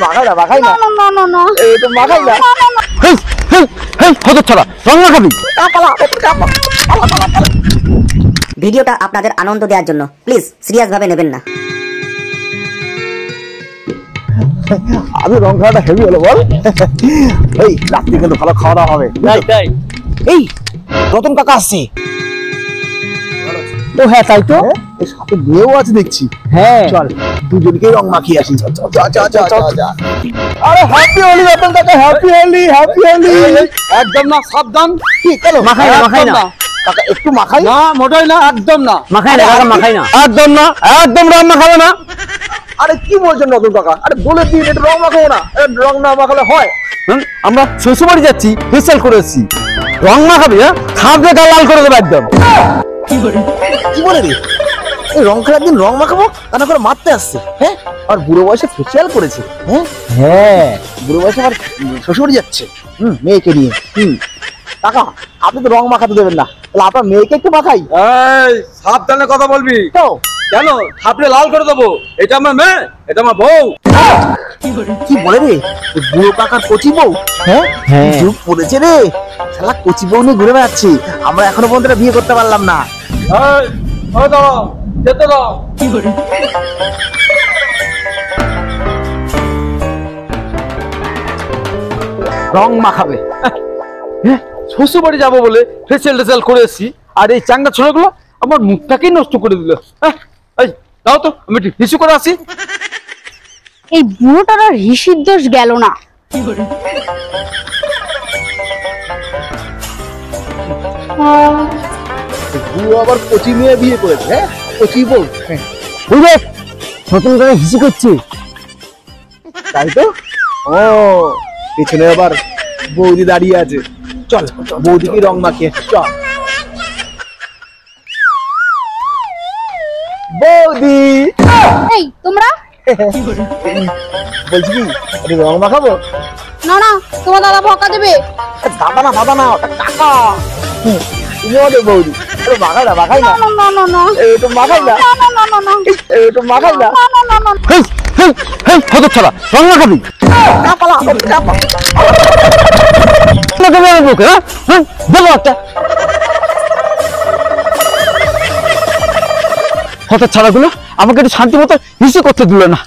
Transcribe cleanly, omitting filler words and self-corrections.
মাখাই না মাখাই না না না না একটু মাখাই না হেই হেই হেই হতচ্ছাড়া রং মাখাবি ভিডিওটা আপনাদের আনন্দ দেওয়ার জন্য প্লিজ সিরিয়াস ভাবে নেবেন না। আজ রং খাওয়াটা হেভি হলো বল। এই রাত্রি কিন্তু ভালো খাওয়া দাওয়া হবে। তাই এই রতন কাকা আসছে। ও হ্যাঁ তাই তো এই সাথে মেয়েও আছে দেখছি। হ্যাঁ চল দুজনকে রং মাখিয়ে আসি। আরে হ্যাপি হোলি রতন কাকা, হ্যাপি হোলি হ্যাপি হোলি। একদম না, সাবধান। কি কেন মাখাই না মাখাই না কাকা, একটু মাখাই না, মোটেই না, একদম না মাখাই না কাকা, মাখাই না একদম না, একদম রং মাখাবে না। আরে কি বলছেন রতন কাকা? আরে বলে দিন এটা রং মাখাবো না, রং না মাখালে হয়? আমরা শ্বশুরবাড়ি যাচ্ছি, ফেসিয়াল করেছি, রং মাখাবি? হ্যাঁ, খাবে গা লাল করে দেবে একদম। কি বলে রে? এই রং খেলার দিন রং মাখাবো তা করে মারতে আসছে। হ্যাঁ, আর বুড়ো বয়সে ফেসিয়াল করেছে। হ্যাঁ হ্যাঁ, বুড়ো বয়সে আবার শ্বশুরবাড়ি যাচ্ছে মেয়েকে নিয়ে। কাকা আপনি তো রং মাখাতে দেবেন না, তাহলে আপনার মেয়েকে একটু মাখাই। এই সাবধানে কথা বলবি তো কেন? থাপড়ে লাল করে দেবো। এটা আমার মেয়ে, এটা আমার বউ। কি বলে রে? বুড়ো কাকার কচি বউ? হ্যাঁ হ্যাঁ। যুগ পড়েছে রে, শালা কচি বউ নিয়ে ঘুরে বেড়াচ্ছি। আমরা এখনো পর্যন্ত বিয়ে করতে পারলাম না। এই ওই দাও, যেতে দাও। রং মাখাবে? হ্যাঁ, শ্বশুর বাড়ি যাবো বলে ফেসিয়াল টেসিয়াল করে এসেছি, আর এই চাঙ্গা ছোড়াগুলো আমার মুখটাকেই নষ্ট করে দিল। হ্যাঁ, এই দাও তো, আমি একটু হিসু করে আসি। এই বুড়োটার আর হিসির দোষ গেল না। বুড়ো আবার কচি মেয়ে বিয়ে করেছে। হ্যাঁ, কচি বউ। বুঝলে নতুন করে হিসু করছি। তাই তো। ও পেছনে আবার বৌদি দাঁড়িয়ে আছে। চল বৌদিকে রং মাখিয়ে চল। বৌদি এই তোমরা বলছি কি একটু রং মাখাবো? না না, তোমার দাদা বকা দেবে। দাদা না দাদা না, ওটা কাকা। তুমি আমাদের বৌদি, একটু মাখাই না মাখাই না না না না না একটু মাখাই না না না না না একটু মাখাই না। না না না। হেই হেই হেই হতচ্ছাড়া রং মাখাবি? কাপালা কাপা বুকে হ্যাঁ হ্যাঁ দেবো একটা। হতচ্ছাড়াগুলো আমাকে একটু শান্তি মতো হিসু করতে দিল না।